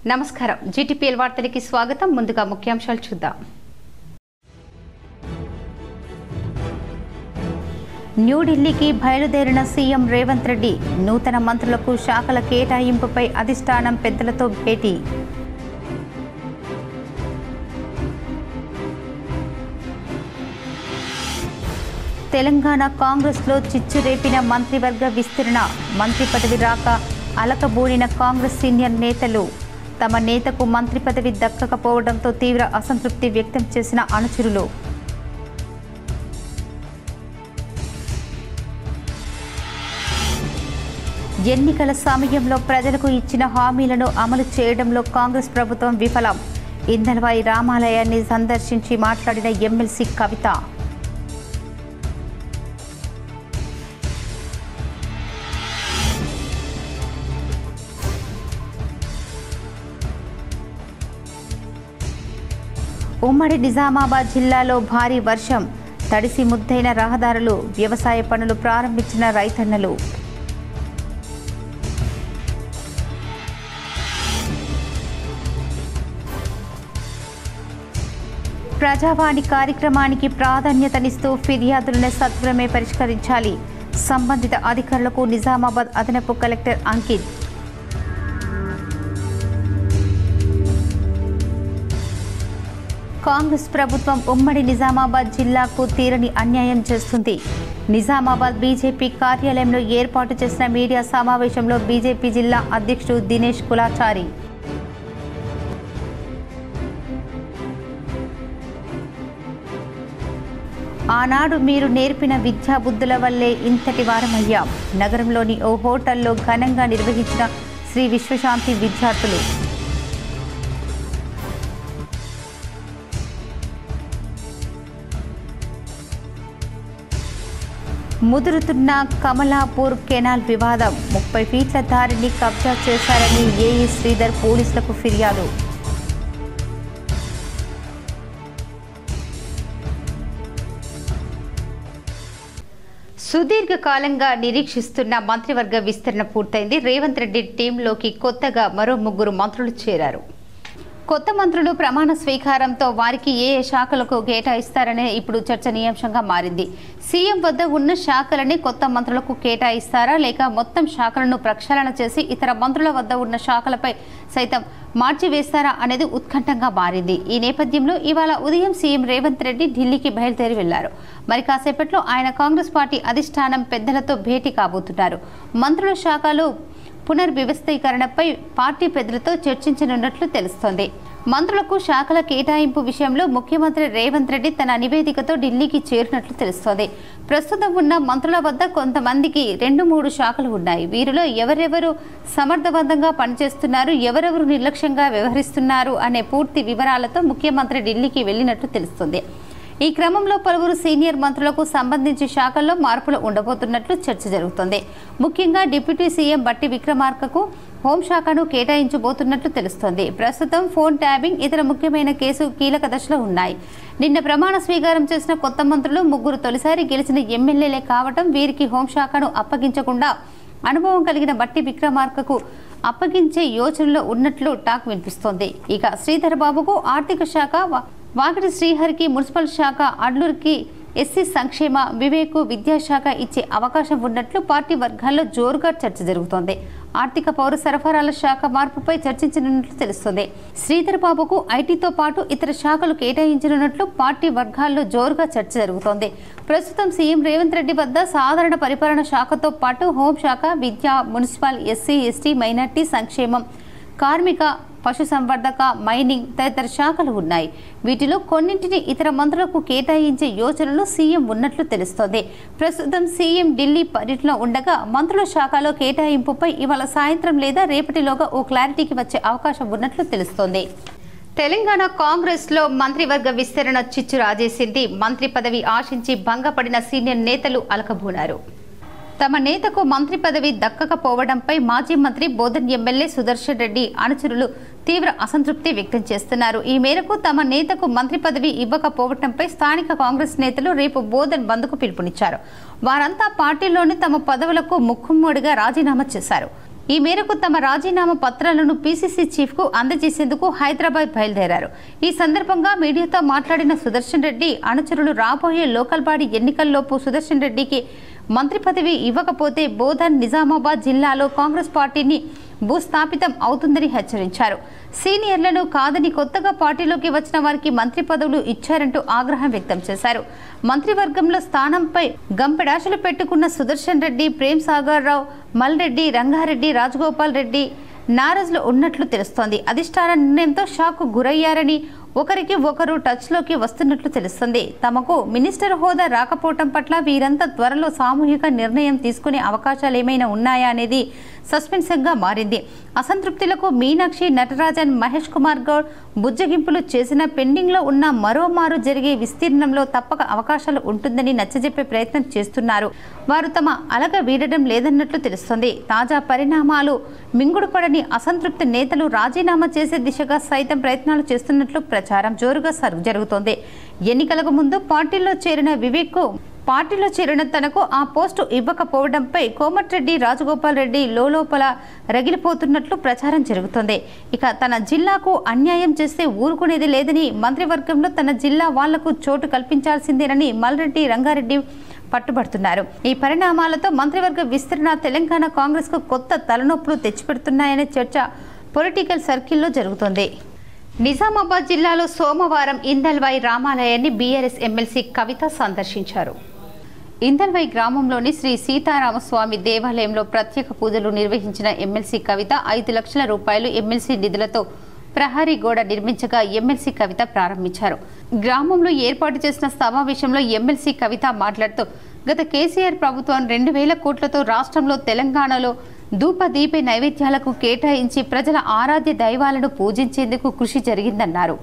నమస్కారం జీటీపీఎల్ వార్తలకి స్వాగతం ముందుగా ముఖ్యాంశాలు చూద్దాం న్యూఢిల్లీకి బయలుదేరిన సీఎం రేవంత్ రెడ్డి నూతన మంత్రులకు శాఖల కేటాయింపుపై అధిష్టానం పెద్దలతో భేటీ తెలంగాణ కాంగ్రెస్లో చిచ్చు రేపిన మంత్రివర్గ విస్తరణ మంత్రి పదవి రాక అలకబూడిన కాంగ్రెస్ సీనియర్ నేతలు తమ నేతకు మంత్రి పదవి దక్కకపోవడంతో తీవ్ర అసంతృప్తి వ్యక్తం చేసిన అనుచరులు ఎన్నికల సమయంలో ప్రజలకు ఇచ్చిన హామీలను అమలు చేయడంలో కాంగ్రెస్ ప్రభుత్వం విఫలం ఇందల్వాయి రామాలయాన్ని సందర్శించి మాట్లాడిన ఎమ్మెల్సీ కవిత ఉమ్మడి నిజామాబాద్ జిల్లాలో భారీ వర్షం తడిసి ముద్దైన రహదారులు వ్యవసాయ పనులు ప్రారంభించిన రైతన్నలు ప్రజావాణి కార్యక్రమానికి ప్రాధాన్యతనిస్తూ ఫిర్యాదులను సత్వరమే పరిష్కరించాలి సంబంధిత అధికారులకు నిజామాబాద్ అదనపు కలెక్టర్ అంకిత్ కాంగ్రెస్ ప్రభుత్వం ఉమ్మడి నిజామాబాద్ జిల్లాకు తీరని అన్యాయం చేస్తుంది నిజామాబాద్ బీజేపీ కార్యాలయంలో ఏర్పాటు చేసిన మీడియా సమావేశంలో బీజేపీ జిల్లా అధ్యక్షుడు దినేష్ కులాచారి ఆనాడు మీరు నేర్పిన విద్యాబుద్ధుల వల్లే ఇంతటి వారమయ్యాం నగరంలోని ఓ హోటల్లో ఘనంగా నిర్వహించిన శ్రీ విశ్వశాంతి విద్యార్థులు ముదురుతున్న కమలాపూర్ కెనాల్ వివాదం 30 ఫీట్ల దారిని కబ్జా చేశారని ఏఈ శ్రీధర్ పోలీసులకు ఫిర్యాదు సుదీర్ఘకాలంగా నిరీక్షిస్తున్న మంత్రివర్గ విస్తరణ పూర్తయింది రేవంత్ రెడ్డి టీంలోకి కొత్తగా మరో 3 మంత్రులు చేరారు కొత్త మంత్రులు ప్రమాణ స్వీకారంతో వారికి ఏ శాఖలకు కేటాయిస్తారనే ఇప్పుడు చర్చనీయాంశంగా మారింది సీఎం వద్ద ఉన్న శాఖలని కొత్త మంత్రులకు కేటాయిస్తారా లేక మొత్తం శాఖలను ప్రక్షాళన చేసి ఇతర మంత్రుల వద్ద ఉన్న శాఖలపై సైతం మార్చివేస్తారా అనేది ఉత్కంఠంగా మారింది ఈ నేపథ్యంలో ఇవాళ ఉదయం సీఎం రేవంత్ రెడ్డి ఢిల్లీకి బయలుదేరి వెళ్లారు మరి కాసేపట్లో ఆయన కాంగ్రెస్ పార్టీ అధిష్టానం పెద్దలతో భేటీ కాబోతున్నారు మంత్రుల శాఖలు పునర్వ్యవస్థీకరణపై పార్టీ పెద్దలతో చర్చించనున్నట్లు తెలుస్తోంది మంత్రులకు శాఖల కేటాయింపు విషయంలో ముఖ్యమంత్రి రేవంత్ రెడ్డి తన నివేదికతో ఢిల్లీకి చేరినట్లు తెలుస్తోంది ప్రస్తుతం ఉన్న మంత్రుల వద్ద కొంతమందికి 2-3 శాఖలు ఉన్నాయి వీరిలో ఎవరెవరు సమర్థవంతంగా పనిచేస్తున్నారు ఎవరెవరు నిర్లక్ష్యంగా వ్యవహరిస్తున్నారు అనే పూర్తి వివరాలతో ముఖ్యమంత్రి ఢిల్లీకి వెళ్లినట్లు తెలుస్తోంది ఈ క్రమంలో పలువురు సీనియర్ మంత్రులకు సంబంధించి శాఖల్లో మార్పులు ఉండబోతున్నట్లు చర్చ జరుగుతోంది ముఖ్యంగా డిప్యూటీ సీఎం బట్టి విక్రమార్కకు హోంశాఖను కేటాయించబోతున్నట్లు తెలుస్తోంది ప్రస్తుతం ఫోన్ ట్యాబింగ్ ఇతర ముఖ్యమైన కేసు కీలక దశలో ఉన్నాయి నిన్న ప్రమాణ స్వీకారం చేసిన కొత్త మంత్రులు 3 తొలిసారి గెలిచిన ఎమ్మెల్యేలే కావటం వీరికి హోంశాఖను అప్పగించకుండా అనుభవం కలిగిన బట్టి విక్రమార్కకు అప్పగించే యోచనలో ఉన్నట్లు టాక్ వినిపిస్తోంది ఇక శ్రీధర్ బాబుకు ఆర్థిక శాఖ వాకిటి శ్రీహరికి మున్సిపల్ శాఖ అడ్లూరికి ఎస్సీ సంక్షేమ వివేకు విద్యాశాఖ ఇచ్చే అవకాశం ఉన్నట్లు పార్టీ వర్గాల్లో జోరుగా చర్చ జరుగుతోంది ఆర్థిక పౌర సరఫరాల శాఖ మార్పుపై చర్చించనున్నట్లు తెలుస్తోంది శ్రీధర్ బాబుకు ఐటీతో పాటు ఇతర శాఖలు కేటాయించనున్నట్లు పార్టీ వర్గాల్లో జోరుగా చర్చ జరుగుతోంది ప్రస్తుతం సీఎం రేవంత్ రెడ్డి వద్ద సాధారణ పరిపాలన శాఖతో పాటు హోంశాఖ విద్య మున్సిపల్ ఎస్సీ ఎస్టీ మైనార్టీ సంక్షేమం కార్మిక పశుసంవర్ధక మైనింగ్ తదితర శాఖలు ఉన్నాయి వీటిలో కొన్నింటిని ఇతర మంత్రులకు కేటాయించే యోచనలో సీఎం ఉన్నట్లు తెలుస్తోంది ప్రస్తుతం సీఎం ఢిల్లీ పర్యటన ఉండగా మంత్రుల శాఖలో కేటాయింపుపై ఇవాళ సాయంత్రం లేదా రేపటిలోగా ఓ క్లారిటీకి వచ్చే అవకాశం ఉన్నట్లు తెలుస్తోంది తెలంగాణ కాంగ్రెస్ లో మంత్రివర్గ విస్తరణ చిచ్చు రాజేసింది మంత్రి పదవి ఆశించి భంగపడిన సీనియర్ నేతలు అలకబూనారు తమ నేతకు మంత్రి పదవి దక్కకపోవడంపై మాజీ మంత్రి బోధన్ ఎమ్మెల్యే సుదర్శన్ రెడ్డి అనుచరులు తీవ్ర అసంతృప్తి వ్యక్తం చేస్తున్నారు ఈ మేరకు తమ నేతకు మంత్రి పదవి ఇవ్వకపోవడంపై స్థానిక కాంగ్రెస్ నేతలు రేపు బోధన్ బంద్కు పిలుపునిచ్చారు వారంతా పార్టీలోని తమ పదవులకు ముక్కుమ్మడిగా రాజీనామా చేశారు ఈ మేరకు తమ రాజీనామా పత్రాలను పీసీసీ చీఫ్కు అందజేసేందుకు హైదరాబాద్ బయలుదేరారు. ఈ సందర్భంగా మీడియాతో మాట్లాడిన సుదర్శన్ రెడ్డి అనుచరులు రాబోయే లోకల్ బాడీ ఎన్నికల్లోపు సుదర్శన్ రెడ్డికి మంత్రి పదవి ఇవ్వకపోతే బోధన్, నిజామాబాద్ జిల్లాలో కాంగ్రెస్ పార్టీని భూస్థాపితం అవుతుందని హెచ్చరించారు. సీనియర్లను కాదని కొత్తగా పార్టీలోకి వచ్చిన వారికి మంత్రి పదవులు ఇచ్చారంటూ ఆగ్రహం వ్యక్తం చేశారు. మంత్రివర్గంలో స్థానంపై గంపెడాశలు పెట్టుకున్న సుదర్శన్ రెడ్డి, ప్రేమ్ సాగర్ రావు, మల్రెడ్డి, రంగారెడ్డి, రాజగోపాల్ రెడ్డి నారాజులో ఉన్నట్లు తెలుస్తోంది. అధిష్టాన నిర్ణయంతో షాక్ గురయ్యారని, ఒకరికి ఒకరు టచ్లోకి వస్తున్నట్లు తెలుస్తుంది. తమకు మినిస్టర్ హోదా రాకపోవటం పట్ల వీరంతా త్వరలో సామూహిక నిర్ణయం తీసుకునే అవకాశాలు ఏమైనా ఉన్నాయా అనేది సస్పెన్స్గా మారింది. అసంతృప్తులకు మీనాక్షి, నటరాజన్, మహేష్ కుమార్ గౌడ్ బుజ్జగింపులు చేసిన పెండింగ్లో ఉన్న మరోమారు జరిగే విస్తీర్ణంలో తప్పక అవకాశాలు ఉంటుందని నచ్చజెప్పే ప్రయత్నం చేస్తున్నారు. వారు తమ అలగ వీడడం లేదన్నట్లు తెలుస్తోంది. తాజా పరిణామాలు మింగుడుపడని అసంతృప్త నేతలు రాజీనామా చేసే దిశగా సైతం ప్రయత్నాలు చేస్తున్నట్లు ప్రచారం జోరుగా జరుగుతోంది. ఎన్నికలకు ముందు పార్టీలో చేరిన వివేక్కు పార్టీలో చేరిన తనకు ఆ పోస్టు ఇవ్వకపోవడంపై కోమటిరెడ్డి, రాజగోపాల్ రెడ్డి లోపల రగిలిపోతున్నట్లు ప్రచారం జరుగుతోంది. ఇక తన జిల్లాకు అన్యాయం చేస్తే ఊరుకునేది లేదని, మంత్రివర్గంలో తన జిల్లా వాళ్లకు చోటు కల్పించాల్సిందేనని మల్రెడ్డి, రంగారెడ్డి పట్టుబడుతున్నారు. ఈ పరిణామాలతో మంత్రివర్గ విస్తరణ తెలంగాణ కాంగ్రెస్కు కొత్త తలనొప్పులు తెచ్చిపెడుతున్నాయనే చర్చ పొలిటికల్ సర్కిల్లో జరుగుతోంది. నిజామాబాద్ జిల్లాలో సోమవారం ఇందల్వాయి రామాలయాన్ని బీఆర్ఎస్ ఎమ్మెల్సీ కవిత సందర్శించారు. ఇందల్వాయి గ్రామంలోని శ్రీ సీతారామస్వామి దేవాలయంలో ప్రత్యేక పూజలు నిర్వహించిన ఎమ్మెల్సీ కవిత 5 లక్షల రూపాయలు ఎమ్మెల్సీ నిధులతో ప్రహరీ గోడ నిర్మించగా ఎమ్మెల్సీ కవిత ప్రారంభించారు. గ్రామంలో ఏర్పాటు చేసిన సమావేశంలో ఎమ్మెల్సీ కవిత మాట్లాడుతూ గత కేసీఆర్ ప్రభుత్వం 2000 కోట్లతో రాష్ట్రంలో తెలంగాణలో ధూపదీప నైవేద్యాలకు కేటాయించి ప్రజల ఆరాధ్య దైవాలను పూజించేందుకు కృషి జరిగిందన్నారు.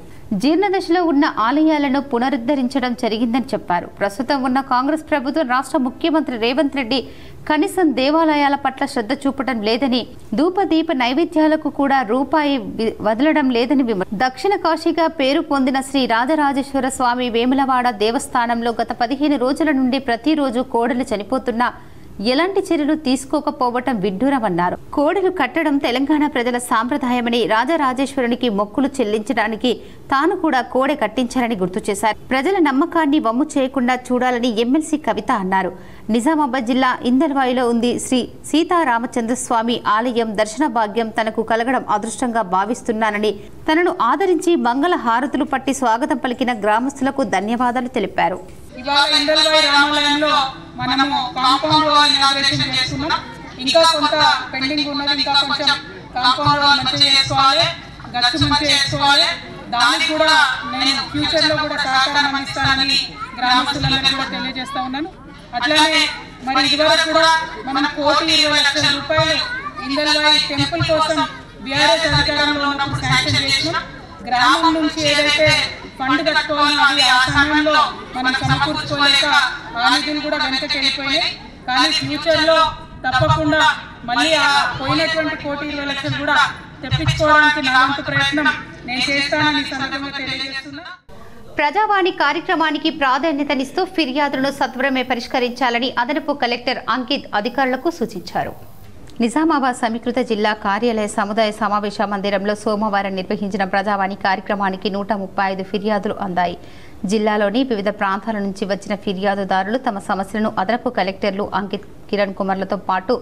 జీర్ణదశలో ఉన్న ఆలయాలను పునరుద్ధరించడం జరిగిందని చెప్పారు. ప్రస్తుతం ఉన్న కాంగ్రెస్ ప్రభుత్వం రాష్ట్ర ముఖ్యమంత్రి రేవంత్ రెడ్డి కనీసం దేవాలయాల పట్ల శ్రద్ధ చూపడం లేదని, ధూపదీప నైవేద్యాలకు కూడా రూపాయి వదలడం లేదని దక్షిణ కాశీగా పేరు పొందిన శ్రీ రాజరాజేశ్వర స్వామి వేములవాడ దేవస్థానంలో గత 15 రోజుల నుండి ప్రతిరోజు కోడలు చనిపోతున్నా ఎలాంటి చర్యలు తీసుకోకపోవటం విడ్డూరమన్నారు. కోడలు కట్టడం తెలంగాణ ప్రజల సాంప్రదాయమని, రాజరాజేశ్వరునికి మొక్కులు చెల్లించడానికి తాను కూడా కోడె కట్టించారని గుర్తు చేశారు. ప్రజల నమ్మకాన్ని వమ్ము చేయకుండా చూడాలని ఎమ్మెల్సీ కవిత అన్నారు. నిజామాబాద్ జిల్లా ఇందల్వాయిలో ఉంది శ్రీ సీతారామచంద్రస్వామి ఆలయం. దర్శన భాగ్యం తనకు కలగడం అదృష్టంగా భావిస్తున్నానని, తనను ఆదరించి మంగళ హారతులు పట్టి స్వాగతం పలికిన గ్రామస్తులకు ధన్యవాదాలు తెలిపారు. ఇవాళ ఇందల్వాయి రామాలయంలో మనము కాంపౌండ్ వాల్ ఇనాగ్రేషన్ చేస్తున్నాం. ఇంకా కొంత పెండింగ్ ఉన్నది. ఇంకా కొంచెం కాంపౌండ్ వాల్ మంచిగా చేసుకోవాలి, గచ్చు మంచిగా చేసుకోవాలి. దానికి కూడా నేను ఫ్యూచర్ లో కూడా సహకారం అందిస్తానని గ్రామస్తులందరికీ కూడా తెలియజేస్తా ఉన్నాను. అట్లానే మరి ఇదివరకు కూడా మనం 1,20,00,000 రూపాయలు ఇందల్వాయి టెంపుల్ కోసం బీఆర్ఎస్ అధికారంలో ఉన్నప్పుడు శాంక్షన్ చేసినాం. గ్రామం నుంచి ఏదైతే ఫండ్ కట్టుకోవాలో అది ఆ సమయంలో మనం సమకూర్చుకోలేక ఆ నిధులు కూడా వెనకకి వెళ్ళిపోయినాయి. కానీ ఫ్యూచర్ లో తప్పకుండా మళ్ళీ ఆ పోయినటువంటి 1,20,00,000 కూడా తెప్పించుకోవడానికి నా వంతు ప్రయత్నం నేను చేస్తానని సందర్భంగా తెలియజేస్తున్నా. ప్రజావాణి కార్యక్రమానికి ప్రాధాన్యతనిస్తూ ఫిర్యాదులను సత్వరమే పరిష్కరించాలని అదనపు కలెక్టర్ అంకిత్ అధికారులకు సూచించారు. నిజామాబాద్ సమీకృత జిల్లా కార్యాలయ సముదాయ సమావేశ మందిరంలో సోమవారం నిర్వహించిన ప్రజావాణి కార్యక్రమానికి 135 ఫిర్యాదులు అందాయి. జిల్లాలోని వివిధ ప్రాంతాల నుంచి వచ్చిన ఫిర్యాదుదారులు తమ సమస్యలను అదనపు కలెక్టర్లు అంకిత్, కిరణ్ కుమార్లతో పాటు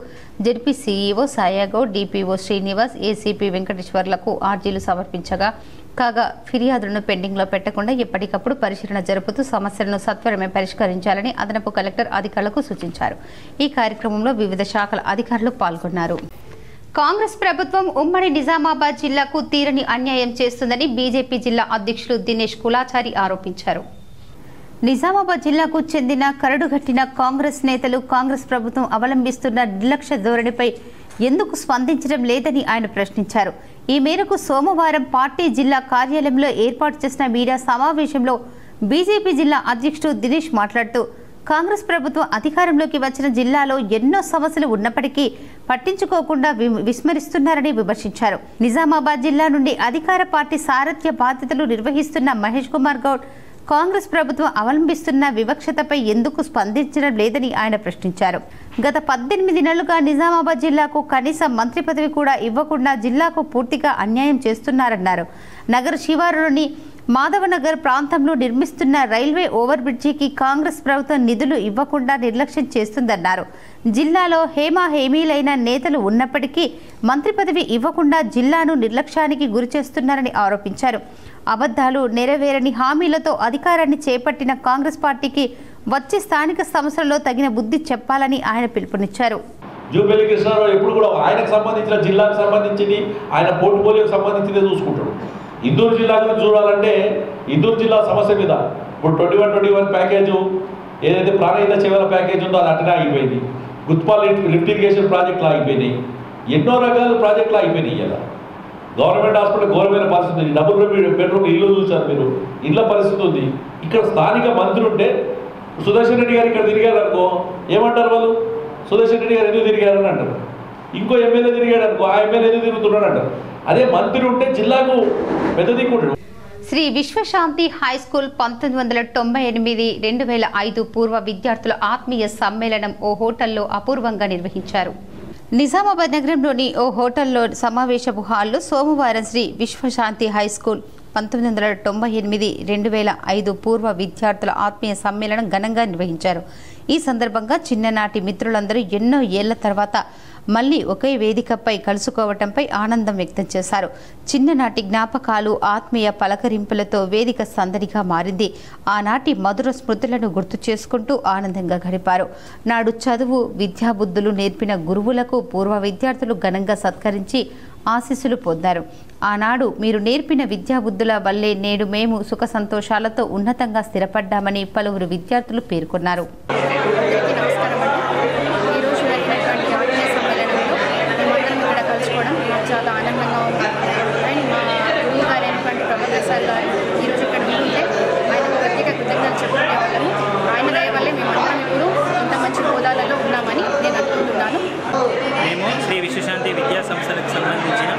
ZP CEO Sayagoud, DPO Srinivas, ACP వెంకటేశ్వర్లకు ఆర్జీలు సమర్పించగా, కాగా ఫిర్యాదులను పెండింగ్లో పెట్టకుండా ఎప్పటికప్పుడు పరిశీలన జరుపుతూ సమస్యలను సత్వరమే పరిష్కరించాలని అదనపు కలెక్టర్ అధికారులకు సూచించారు. ఈ కార్యక్రమంలో వివిధ శాఖల అధికారులు పాల్గొన్నారు. కాంగ్రెస్ ప్రభుత్వం ఉమ్మడి నిజామాబాద్ జిల్లాకు తీరని అన్యాయం చేస్తుందని బీజేపీ జిల్లా అధ్యక్షులు దినేష్ కులాచారి ఆరోపించారు. నిజామాబాద్ జిల్లాకు చెందిన కరడుగట్టిన కాంగ్రెస్ నేతలు కాంగ్రెస్ ప్రభుత్వం అవలంబిస్తున్న నిర్లక్ష్య ధోరణిపై ఎందుకు స్పందించడం లేదని ఆయన ప్రశ్నించారు. ఈ మేరకు సోమవారం పార్టీ జిల్లా కార్యాలయంలో ఏర్పాటు చేసిన మీడియా సమావేశంలో బీజేపీ జిల్లా అధ్యక్షుడు దినేష్ మాట్లాడుతూ, కాంగ్రెస్ ప్రభుత్వం అధికారంలోకి వచ్చిన జిల్లాలో ఎన్నో సమస్యలు ఉన్నప్పటికీ పట్టించుకోకుండా విస్మరిస్తున్నారని విమర్శించారు. నిజామాబాద్ జిల్లా నుండి అధికార పార్టీ సారథ్య బాధ్యతలు నిర్వహిస్తున్న మహేష్ కుమార్ గౌడ్ కాంగ్రెస్ ప్రభుత్వం అవలంబిస్తున్న వివక్షతపై ఎందుకు స్పందించడం లేదని ఆయన ప్రశ్నించారు. గత 18 నెలలుగా నిజామాబాద్ జిల్లాకు కనీస మంత్రి పదవి కూడా ఇవ్వకుండా జిల్లాకు పూర్తిగా అన్యాయం చేస్తున్నారన్నారు. నగర శివారులోని మాధవనగర్ ప్రాంతంలో నిర్మిస్తున్న రైల్వే ఓవర్ బ్రిడ్జికి కాంగ్రెస్ ప్రభుత్వం నిధులు ఇవ్వకుండా నిర్లక్ష్యం చేస్తుందన్నారు. జిల్లాలో హేమీలైన నేతలు ఉన్నప్పటికీ మంత్రి పదవి ఇవ్వకుండా జిల్లాను నిర్లక్ష్యానికి గురి చేస్తున్నారని ఆరోపించారు. అబద్ధాలు, నెరవేరని హామీలతో అధికారాన్ని చేపట్టిన కాంగ్రెస్ పార్టీకి వచ్చే స్థానిక సంస్థలలో తగిన బుద్ధి చెప్పాలని ఆయన పిలుపునిచ్చారు. జూబెల్లి కృష్ణారావు ఎప్పుడు కూడా ఆయనకు సంబంధించిన జిల్లాకు సంబంధించింది, ఆయన పోర్ట్ఫోలియోకి సంబంధించిందే చూసుకుంటాడు. ఇందూరు జిల్లా గురించి చూడాలంటే ఇందూరు జిల్లా సమస్య మీద ఇప్పుడు 21-21 ప్యాకేజు ఏదైతే ప్రాణహిత సేవల ప్యాకేజ్ ఉందో అది అట్టనే ఆగిపోయింది. గుత్పాల్ లిఫ్ట్ ఇరిగేషన్ ప్రాజెక్టులు ఆగిపోయినాయి. ఎన్నో రకాల ప్రాజెక్టులు ఆగిపోయినాయి. ఇలా గవర్నమెంట్ హాస్పిటల్ ఘోరమైన పరిస్థితి ఉంది. డబుల్ బెడ్రూమ్ ఇల్లు చూశారు మీరు, ఇళ్ళ పరిస్థితి ఉంది. ఇక్కడ స్థానిక మంత్రులు ఉంటే సుదర్శన్ రెడ్డి గారు ఇక్కడ తిరిగారు అనుకో, ఏమంటారు వాళ్ళు? సుదర్శన్ రెడ్డి గారు ఎందుకు తిరిగారని అంటారు. ఇంకో ఎమ్మెల్యే తిరిగాడు అనుకో, ఆ ఎమ్మెల్యే ఎందుకు తిరుగుతున్నాడు అంటారు. అదే మంత్రి ఉంటే జిల్లాకు పెద్ద దిక్కుంటాడు. శ్రీ విశ్వశాంతి హై స్కూల్ 1998-2005 పూర్వ విద్యార్థుల ఆత్మీయ సమ్మేళనం ఓ హోటల్లో అపూర్వంగా నిర్వహించారు. నిజామాబాద్ నగరంలోని ఓ హోటల్లో సమావేశపు హాల్లో సోమవారం శ్రీ విశ్వశాంతి హై స్కూల్ 1998-2005 పూర్వ విద్యార్థుల ఆత్మీయ సమ్మేళనం ఘనంగా నిర్వహించారు. ఈ సందర్భంగా చిన్ననాటి మిత్రులందరూ ఎన్నో ఏళ్ల తర్వాత మళ్లీ ఒకే వేదికపై కలుసుకోవటంపై ఆనందం వ్యక్తం చేశారు. చిన్ననాటి జ్ఞాపకాలు, ఆత్మీయ పలకరింపులతో వేదిక సందడిగా మారింది. ఆనాటి మధుర స్మృతులను గుర్తు చేసుకుంటూ ఆనందంగా గడిపారు. నాడు చదువు, విద్యాబుద్ధులు నేర్పిన గురువులకు పూర్వ విద్యార్థులు ఘనంగా సత్కరించి ఆశీస్సులు పొందారు. ఆనాడు మీరు నేర్పిన విద్యాబుద్ధుల వల్లే నేడు మేము సుఖ సంతోషాలతో ఉన్నతంగా స్థిరపడ్డామని పలువురు విద్యార్థులు పేర్కొన్నారు. చాలా ఆనందంగా ఉంది. అండ్ మా గురువు గారు అయినటువంటి ప్రొఫెసర్ సార్ గారు ఈరోజు ఇక్కడ ఉంటే ఆయనకు ప్రత్యేక కృతజ్ఞతలు చెప్పుకునే వాళ్ళము. ఆయన దయ వల్లే మేమందరం ఇప్పుడు ఇంత మంచి హోదాలలో ఉన్నామని నేను అనుకుంటున్నాను. మేము శ్రీ విశ్వశాంతి విద్యా సంస్థలకు సంబంధించిన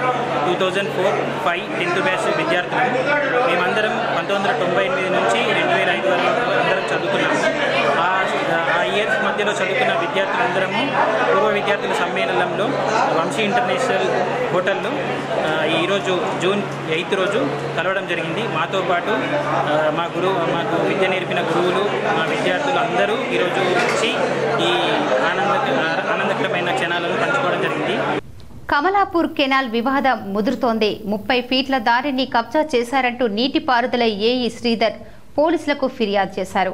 2004-05 10th బ్యాచ్ విద్యార్థులు. మేమందరం 1998 నుంచి 2005 వరకు అందరం చదువుకున్నాము. ఆ ఇయర్స్ మధ్యలో చదువుకున్న విద్యార్థులందరము పూర్వ విద్యార్థుల సమ్మేళనంలో వంశీ ఇంటర్నేషనల్ హోటల్లో ఈరోజు జూన్ 8 రోజు కలవడం జరిగింది. మాతో పాటు మాకు విద్య నేర్పిన గురువులు, మా విద్యార్థులు అందరూ ఈరోజు వచ్చి ఈ ఆనందకరమైన క్షణాలను పంచుకోవడం జరిగింది. కమలాపూర్ కెనాల్ వివాదం ముదురుతోంది. 30 ఫీట్ల దారిని కబ్జా చేశారంటూ నీటిపారుదల ఏఈ శ్రీధర్ పోలీసులకు ఫిర్యాదు చేశారు.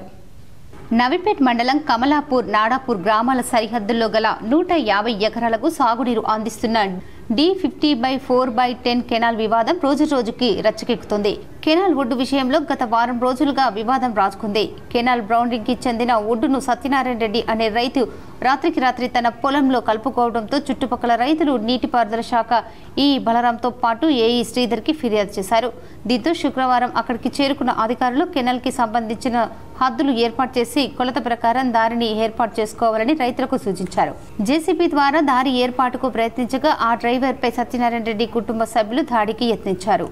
నవిపేట్ మండలం కమలాపూర్, నాడాపూర్ గ్రామాల సరిహద్దుల్లో గల 150 ఎకరాలకు సాగునీరు అందిస్తున్న D50/4/10 కెనాల్ వివాదం రోజురోజుకి రచ్చకెక్కుతుంది. కెనాల్ ఒడ్డు విషయంలో గత వారం రోజులుగా వివాదం రాజుకుంది. కెనాల్ బౌండరీకి చెందిన ఒడ్డును సత్యనారాయణ రెడ్డి అనే రైతు రాత్రికి రాత్రి తన పొలంలో కలుపుకోవడంతో చుట్టుపక్కల రైతులు నీటిపారుదల శాఖ ఈ బలరాంతో పాటు ఏఈ శ్రీధర్కి ఫిర్యాదు చేశారు. దీంతో శుక్రవారం అక్కడికి చేరుకున్న అధికారులు కెనాల్కి సంబంధించిన హద్దులు ఏర్పాటు చేసి కొలత ప్రకారం దారిని ఏర్పాటు చేసుకోవాలని రైతులకు సూచించారు. జేసీబీ ద్వారా దారి ఏర్పాటుకు ప్రయత్నించగా ఆ డ్రైవర్పై సత్యనారాయణ రెడ్డి కుటుంబ సభ్యులు దాడికి యత్నించారు.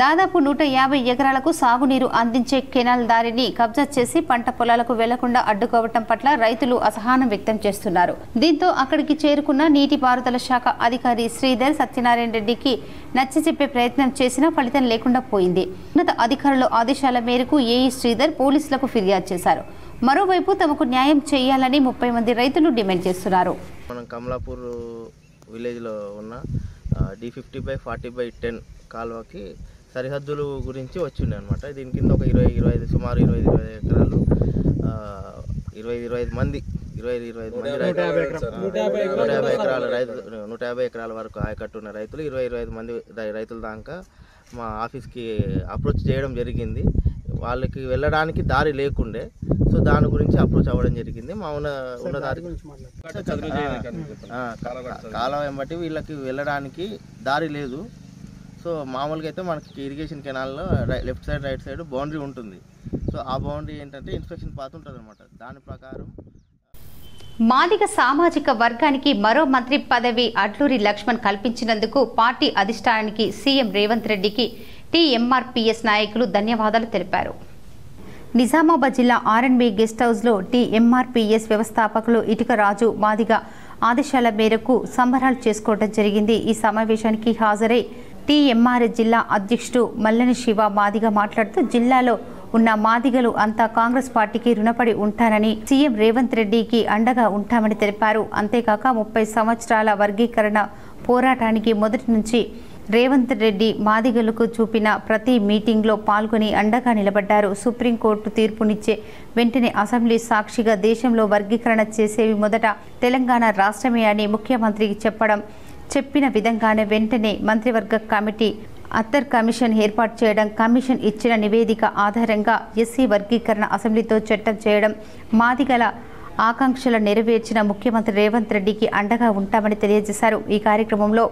దాదాపు 150 ఎకరాలకు సాగునీరు అందించే కెనాల్ దారిని కబ్జా చేసి పంట పొలాలకు వెళ్లకుండా అడ్డుకోవటం పట్ల రైతులు అసహనం వ్యక్తం చేస్తున్నారు. దీంతో అక్కడికి చేరుకున్న నీటిపారుదల శాఖ అధికారి శ్రీధర్ సత్యనారాయణ రెడ్డికి నచ్చచెప్పే ప్రయత్నం చేసినా ఫలితం లేకుండా పోయింది. ఉన్నత అధికారుల ఆదేశాల మేరకు ఏఈ శ్రీధర్ పోలీసులకు ఫిర్యాదు చేశారు. మరోవైపు తమకు న్యాయం చేయాలని 30 మంది రైతులు డిమాండ్ చేస్తున్నారు. మనం కమలాపూర్ విలేజ్లో ఉన్న D50/40/10 కాలువకి సరిహద్దులు గురించి వచ్చిండే అనమాట. దీని కింద ఒక 20-25 సుమారు 20-25 ఎకరాలు 20-25 మంది 150 ఎకరాల రైతులు 150 ఎకరాల వరకు ఆయకట్టున్న రైతులు 20-25 మంది రైతుల దాకా మా ఆఫీస్కి అప్రోచ్ చేయడం జరిగింది. వాళ్ళకి వెళ్ళడానికి దారి లేకుండే, సో దాని గురించి అప్రోచ్ అవ్వడం జరిగింది. మా ఉన్న దారి కాలం బట్టి వీళ్ళకి వెళ్ళడానికి దారి లేదు. సో మామూలుగా అయితే మనకి ఇరిగేషన్ కెనాల్లో left side right side boundary ఉంటుంది. సో ఆ బౌండరీ ఏంటంటే ఇన్స్పెక్షన్ పాత్ ఉంటుంది అనమాట. దాని ప్రకారం మాదిగ సామాజిక వర్గానికి మరో మంత్రి పదవి అడ్లూరి లక్ష్మణ్ కల్పించినందుకు పార్టీ అధిష్టానానికి సీఎం రేవంత్ రెడ్డికి టీఎంఆర్పీఎస్ నాయకులు ధన్యవాదాలు తెలిపారు. నిజామాబాద్ జిల్లా ఆర్ఎన్బి గెస్ట్ హౌస్లో టీఎంఆర్పీఎస్ వ్యవస్థాపకులు ఇటుక రాజు మాదిగ ఆదేశాల మేరకు సంబరాలు చేసుకోవడం జరిగింది. ఈ సమావేశానికి హాజరై టీఎంఆర్ఎస్ జిల్లా అధ్యక్షుడు మల్లెని శివ మాదిగ మాట్లాడుతూ జిల్లాలో ఉన్న మాదిగలు అంతా కాంగ్రెస్ పార్టీకి రుణపడి ఉంటారని, సీఎం రేవంత్ రెడ్డికి అండగా ఉంటామని తెలిపారు. అంతేకాక 30 సంవత్సరాల వర్గీకరణ పోరాటానికి మొదటి నుంచి రేవంత్ రెడ్డి మాదిగలకు చూపిన ప్రతి మీటింగ్లో పాల్గొని అండగా నిలబడ్డారు. సుప్రీంకోర్టు తీర్పునిచ్చే వెంటనే అసెంబ్లీ సాక్షిగా దేశంలో వర్గీకరణ చేసేవి మొదట తెలంగాణ రాష్ట్రమే అని ముఖ్యమంత్రికి చెప్పిన విధంగానే వెంటనే మంత్రివర్గ కమిటీ అత్తర్ కమిషన్ ఏర్పాటు చేయడం, కమిషన్ ఇచ్చిన నివేదిక ఆధారంగా ఎస్సీ వర్గీకరణ అసెంబ్లీతో చట్టం చేయడం, మాదిగల ఆకాంక్షలు నెరవేర్చిన ముఖ్యమంత్రి రేవంత్ రెడ్డికి అండగా ఉంటామని తెలియజేశారు. ఈ కార్యక్రమంలో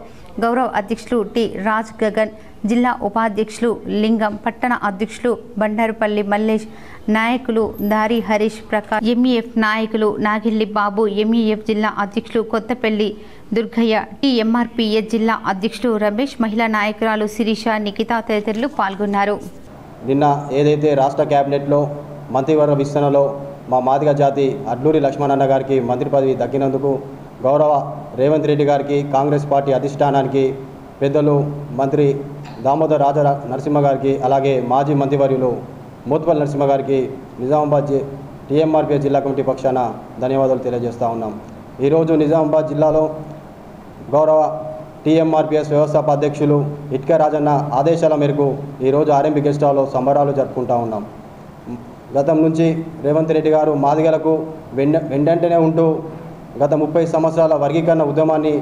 గౌరవ అధ్యక్షులు టి రాజ్ గగన్, జిల్లా ఉపాధ్యక్షులు లింగం, పట్టణ అధ్యక్షులు బండారుపల్లి మల్లేష్, నాయకులు దారి హరీష్ ప్రకాష్, ఎంఈఎఫ్ నాయకులు నాగిల్లి బాబు, ఎంఈఎఫ్ జిల్లా అధ్యక్షులు కొత్తపల్లి దుర్గయ్య, టీఎంఆర్పీఎస్ జిల్లా అధ్యక్షులు రమేష్, మహిళా నాయకురాలు శిరీష, నిఖిత తదితరులు పాల్గొన్నారు. నిన్న ఏదైతే రాష్ట్ర కేబినెట్లో మంత్రివర్గ విస్తరణలో మా మాదిగ జాతి అడ్లూరి లక్ష్మణన్న గారికి మంత్రి పదవి దక్కినందుకు గౌరవ రేవంత్ రెడ్డి గారికి, కాంగ్రెస్ పార్టీ అధిష్టానానికి, పెద్దలు మంత్రి దామోదర్ రాజ నరసింహ గారికి, అలాగే మాజీ మంత్రివర్యులు మోత్పల్లి నరసింహ గారికి నిజామాబాద్ టీఎంఆర్పీఎస్ జిల్లా కమిటీ పక్షాన ధన్యవాదాలు తెలియజేస్తూ ఉన్నాం. ఈరోజు నిజామాబాద్ జిల్లాలో గౌరవ టీఎంఆర్పీఎస్ వ్యవస్థాపక అధ్యక్షులు ఇటుక రాజన్న ఆదేశాల మేరకు ఈరోజు ఆర్ఎంబీ గెస్ట్ హౌస్లో సంబరాలు జరుపుకుంటూ ఉన్నాం. గతం నుంచి రేవంత్ రెడ్డి గారు మాదిగలకు వెంటనే ఉంటూ గత 30 సంవత్సరాల వర్గీకరణ ఉద్యమాన్ని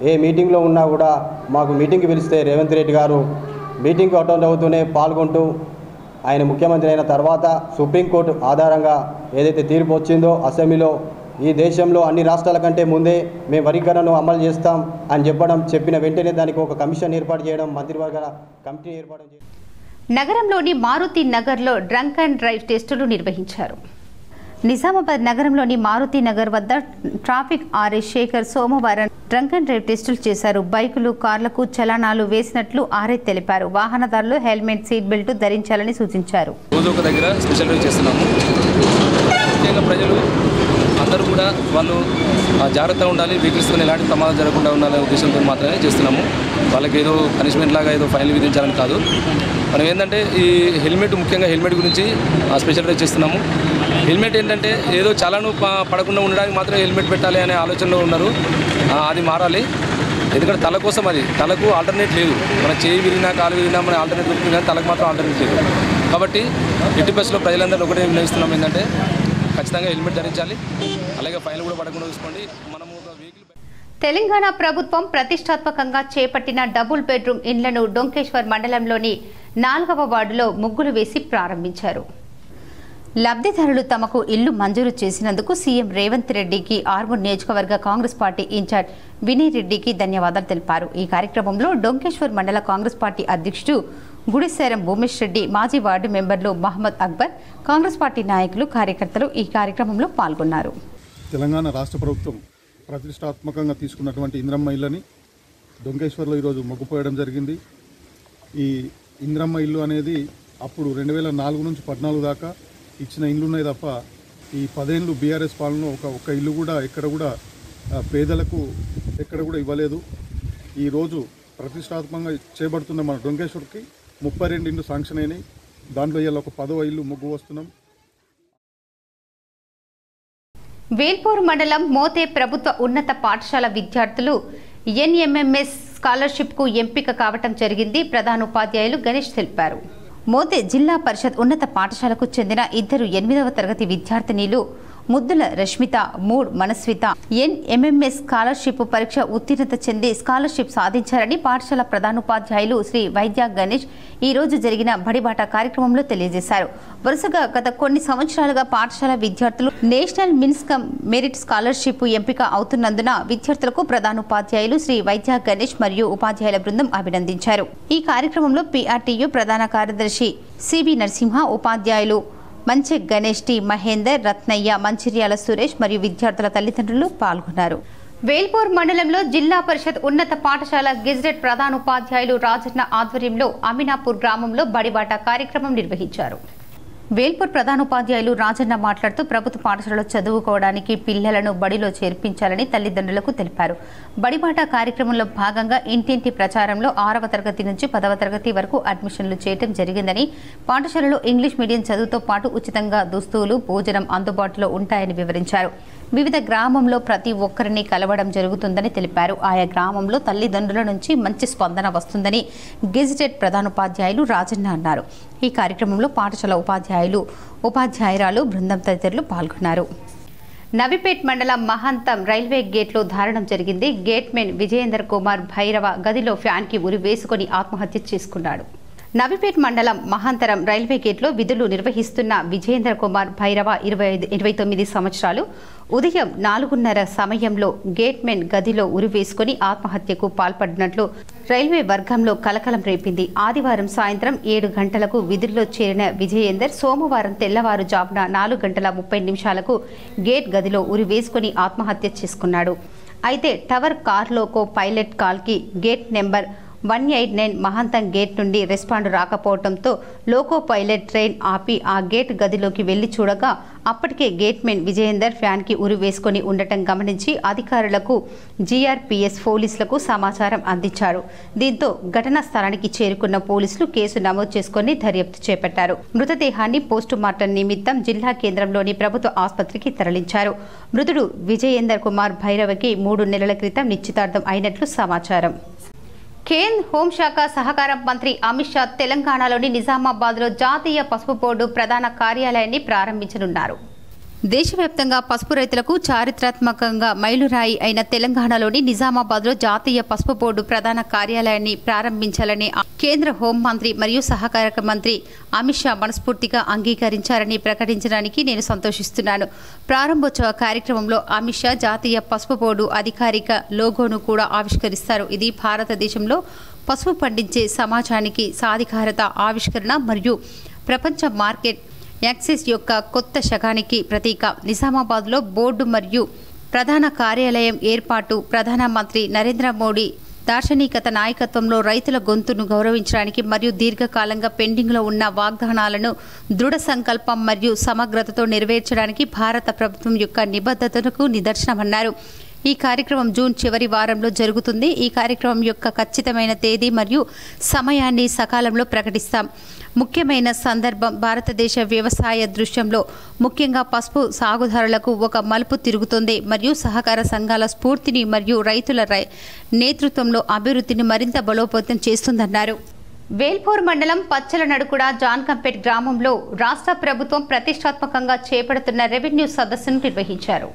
ఏ మీటింగ్లో ఉన్నా కూడా మాకు మీటింగ్కి పిలిస్తే రేవంత్ రెడ్డి గారు మీటింగ్కి అటెండ్ అవుతూనే పాల్గొంటూ ఆయన ముఖ్యమంత్రి అయిన తర్వాత సుప్రీంకోర్టు ఆధారంగా ఏదైతే తీర్పు వచ్చిందో అసెంబ్లీలో ఈ దేశంలో అన్ని రాష్ట్రాల కంటే ముందే మేము వర్గీకరణను అమలు చేస్తాం అని చెప్పిన వెంటనే దానికి ఒక కమిషన్ ఏర్పాటు చేయడం, మంత్రివర్గ కమిటీ ఏర్పాటు చేయడం. నగరంలోని మారుతి నగర్లో డ్రంక్ అండ్ డ్రైవ్ టెస్టులు నిర్వహించారు. నిజామాబాద్ నగరంలోని మారుతి నగర్ వద్ద ట్రాఫిక్ ఆర్ఎస్ శేఖర్ సోమవారం డ్రంక్ అండ్ డ్రైవ్ టెస్టులు చేశారు. బైకులు, కార్లకు చలానాలు వేసినట్లు ఆర్ఐ తెలిపారు. వాహనదారులు హెల్మెట్, సీట్ బెల్ట్ ధరించాలని సూచించారు. ప్రజలు అందరూ కూడా వాళ్ళు జాగ్రత్తగా ఉండాలి, వెహికల్స్తో ఎలాంటి ప్రమాదం జరగకుండా ఉండాలనే ఉద్దేశంతో మాత్రమే చేస్తున్నాము. వాళ్ళకి ఏదో పనిష్మెంట్ లాగా ఏదో ఫైన్లు విధించాలని కాదు. మనం ఏంటంటే ఈ హెల్మెట్, ముఖ్యంగా హెల్మెట్ గురించి స్పెషల్ రైజ్ చేస్తున్నాము. హెల్మెట్ ఏంటంటే ఏదో చాలాను పడకుండా ఉండడానికి మాత్రం హెల్మెట్ పెట్టాలి అనే ఆలోచనలో ఉన్నారు. అది మారాలి. ఎందుకంటే తల కోసం, అది తలకు ఆల్టర్నేట్ లేదు. మన చేయి విరిగినా, కాలు విరిగినా మన ఆల్టర్నేట్ దొరుకుతుంది, కానీ తలకు మాత్రం ఆల్టర్నేట్ లేదు. కాబట్టి ఎట్టి బస్సులో ప్రజలందరూ ఒకటే నిర్ణయిస్తున్నాం ఏంటంటే ఖచ్చితంగా హెల్మెట్ ధరించాలి, అలాగే ఫైన్లు కూడా పడకుండా చూసుకోండి. మనము తెలంగాణ ప్రభుత్వం ప్రతిష్టాత్మకంగా చేపట్టిన డబుల్ బెడ్రూమ్ ఇండ్లను డొంకేశ్వర్ మండలంలోని 4వ వార్డులో ముగ్గులు వేసి ప్రారంభించారు. లబ్ధిదారులు తమకు ఇల్లు మంజూరు చేసినందుకు సీఎం రేవంత్ రెడ్డికి ఆర్మూర్ నియోజకవర్గ కాంగ్రెస్ పార్టీ ఇన్ఛార్జ్ వినయ్ రెడ్డికి ధన్యవాదాలు తెలిపారు. ఈ కార్యక్రమంలో డొంకేశ్వర్ మండల కాంగ్రెస్ పార్టీ అధ్యక్షుడు గుడిశేరం భూమేష్ రెడ్డి, మాజీ వార్డు మెంబర్లు మహమ్మద్ అక్బర్, కాంగ్రెస్ పార్టీ నాయకులు, కార్యకర్తలు ఈ కార్యక్రమంలో పాల్గొన్నారు. తెలంగాణ రాష్ట్ర ప్రభుత్వం ప్రతిష్టాత్మకంగా తీసుకున్నటువంటి ఇంద్రమ్మ ఇళ్ళని డొంకేశ్వర్లో ఈరోజు మొగ్గుపోయడం జరిగింది. ఈ ఇంద్రమ్మ ఇల్లు అనేది అప్పుడు 2004 నుంచి 14 దాకా ఇచ్చిన ఇల్లు ఉన్నాయి తప్ప ఈ 10 ఏళ్ళు బీఆర్ఎస్ పాలనలో ఒక ఇల్లు కూడా ఎక్కడ కూడా పేదలకు ఎక్కడ కూడా ఇవ్వలేదు. ఈరోజు ప్రతిష్టాత్మకంగా చేపడుతున్న మన డొంకేశ్వర్కి 32 ఇండ్లు శాంక్షన్ అయినాయి. దాంట్లో ఇవాళ ఒక 10వ ఇల్లు మొగ్గు వస్తున్నాం. వేల్పూర్ మండలం మోతే ప్రభుత్వ ఉన్నత పాఠశాల విద్యార్థులు ఎన్ఎంఎంఎస్ స్కాలర్షిప్కు ఎంపిక కావటం జరిగింది. ప్రధానోపాధ్యాయులు గణేష్ తెలిపారు. మోతే జిల్లా పరిషత్ ఉన్నత పాఠశాలకు చెందిన 2 8వ తరగతి విద్యార్థినిలు ముద్దుల Rashmita, mood Manaswita NMMS scholarship పరీక్ష ఉత్తీర్ణత చెంది స్కాలర్షిప్ సాధించారని పాఠశాల ప్రధానోపాధ్యాయులు శ్రీ వైద్య గణేష్ ఈ రోజు జరిగిన బడిబాట కార్యక్రమంలో తెలియజేశారు. వరుసగా గత కొన్ని సంవత్సరాలుగా పాఠశాల విద్యార్థులు నేషనల్ మిన్స్కమ్ మెరిట్ స్కాలర్షిప్ ఎంపిక అవుతున్నందున విద్యార్థులకు ప్రధానోపాధ్యాయులు శ్రీ వైద్య గణేష్ మరియు ఉపాధ్యాయుల బృందం అభినందించారు. ఈ కార్యక్రమంలో పీఆర్టీయూ ప్రధాన కార్యదర్శి సిబి నరసింహ, ఉపాధ్యాయులు మంచె గణేష్, టి మహేందర్, రత్నయ్య, మంచిర్యాల సురేష్ మరియు విద్యార్థుల తల్లిదండ్రులు పాల్గొన్నారు. వేల్పూర్ మండలంలో జిల్లా పరిషత్ ఉన్నత పాఠశాల గెజిటెడ్ ప్రధానోపాధ్యాయులు రాజన్న ఆధ్వర్యంలో అమీనాపూర్ గ్రామంలో బడిబాట కార్యక్రమం నిర్వహించారు. వేల్పూర్ ప్రధానోపాధ్యాయులు రాజన్న మాట్లాడుతూ ప్రభుత్వ పాఠశాలలో చదువుకోవడానికి పిల్లలను బడిలో చేర్పించాలని తల్లిదండ్రులకు తెలిపారు. బడిబాట కార్యక్రమంలో భాగంగా ఇంటింటి ప్రచారంలో 6వ తరగతి నుంచి 10వ తరగతి వరకు అడ్మిషన్లు చేయడం జరిగిందని, పాఠశాలలో ఇంగ్లీష్ మీడియం చదువుతో పాటు ఉచితంగా దుస్తులు, భోజనం అందుబాటులో ఉంటాయని వివరించారు. వివిధ గ్రామంలో ప్రతి ఒక్కరిని కలవడం జరుగుతుందని తెలిపారు. ఆయా గ్రామంలో తల్లిదండ్రుల నుంచి మంచి స్పందన వస్తుందని గెజిటెడ్ ప్రధానోపాధ్యాయులు రాజన్న అన్నారు. ఈ కార్యక్రమంలో పాఠశాల ఉపాధ్యాయురాలు బృందం తదితరులు పాల్గొన్నారు. నవిపేట్ మండలం మహంతం రైల్వే గేట్లో దారుణం జరిగింది. గేట్మెన్ విజయేందర్ కుమార్ భైరవ గదిలో ఫ్యాన్కి ఉరి వేసుకుని ఆత్మహత్య చేసుకున్నాడు. నవిపేట్ మండలం మహాంతరం రైల్వే గేట్లో విధులు నిర్వహిస్తున్న విజయేంద్ర కుమార్ భైరవ 29 సంవత్సరాలు ఉదయం 4:30 సమయంలో గేట్మెన్ గదిలో ఉరివేసుకుని ఆత్మహత్యకు పాల్పడినట్లు రైల్వే వర్గంలో కలకలం రేపింది. ఆదివారం సాయంత్రం 7 గంటలకు విధుల్లో చేరిన విజయేందర్ సోమవారం తెల్లవారుజామున 4:30 గేట్ గదిలో ఉరివేసుకుని ఆత్మహత్య చేసుకున్నాడు. అయితే టవర్ కార్లోకో పైలట్ కాల్కి గేట్ నెంబర్ 189 మహంతం గేట్ నుండి రెస్పాండ్ రాకపోవడంతో లోకో పైలట్ ట్రైన్ ఆపి ఆ గేట్ గదిలోకి వెళ్లి చూడగా అప్పటికే గేట్మెన్ విజయేందర్ ఫ్యాన్కి ఉరి వేసుకుని ఉండటం గమనించి అధికారులకు, జీఆర్పీఎస్ పోలీసులకు సమాచారం అందించారు. దీంతో ఘటనా స్థలానికి చేరుకున్న పోలీసులు కేసు నమోదు చేసుకుని దర్యాప్తు చేపట్టారు. మృతదేహాన్ని పోస్టుమార్టం నిమిత్తం జిల్లా కేంద్రంలోని ప్రభుత్వ ఆసుపత్రికి తరలించారు. మృతుడు విజయేందర్ కుమార్ భైరవకి 3 నెలల క్రితం నిశ్చితార్థం అయినట్లు సమాచారం. కేంద్ర హోంశాఖ సహకార మంత్రి అమిత్ షా తెలంగాణలోని నిజామాబాద్లో జాతీయ పసుపు బోర్డు ప్రధాన కార్యాలయాన్ని ప్రారంభించనున్నారు. దేశవ్యాప్తంగా పసుపు రైతులకు చారిత్రాత్మకంగా మైలురాయి అయిన తెలంగాణలోని నిజామాబాద్లో జాతీయ పసుపు బోర్డు ప్రధాన కార్యాలయాన్ని ప్రారంభించాలని కేంద్ర హోంమంత్రి మరియు సహకార మంత్రి అమిత్ షా మనస్ఫూర్తిగా అంగీకరించారని ప్రకటించడానికి నేను సంతోషిస్తున్నాను. ప్రారంభోత్సవ కార్యక్రమంలో అమిత్ షా జాతీయ పసుపు బోర్డు అధికారిక లోగోను కూడా ఆవిష్కరిస్తారు. ఇది భారతదేశంలో పసుపు పండించే సమాజానికి సాధికారత, ఆవిష్కరణ మరియు ప్రపంచ మార్కెట్ యాక్సెస్ యొక్క కొత్త శకానికి ప్రతీక. నిజామాబాద్లో బోర్డు మరియు ప్రధాన కార్యాలయం ఏర్పాటు ప్రధానమంత్రి నరేంద్ర మోడీ దార్శనికత నాయకత్వంలో రైతుల గొంతును గౌరవించడానికి మరియు దీర్ఘకాలంగా పెండింగ్లో ఉన్న వాగ్దానాలను దృఢ సంకల్పం మరియు సమగ్రతతో నెరవేర్చడానికి భారత ప్రభుత్వం యొక్క నిబద్ధతకు నిదర్శనమన్నారు. ఈ కార్యక్రమం జూన్ చివరి వారంలో జరుగుతుంది. ఈ కార్యక్రమం యొక్క ఖచ్చితమైన తేదీ మరియు సమయాన్ని సకాలంలో ప్రకటిస్తాం. ముఖ్యమైన సందర్భం భారతదేశ వ్యవసాయ దృశ్యంలో ముఖ్యంగా పసుపు సాగుదారులకు ఒక మలుపు తిరుగుతుంది మరియు సహకార సంఘాల స్ఫూర్తిని మరియు రైతుల నేతృత్వంలో అభివృద్ధిని మరింత బలోపేతం చేస్తుందన్నారు. వేల్పూర్ మండలం పచ్చల నడుకుడ జాన్కంపేట్ గ్రామంలో రాష్ట్ర ప్రభుత్వం ప్రతిష్టాత్మకంగా చేపడుతున్న రెవెన్యూ సదస్సును నిర్వహించారు.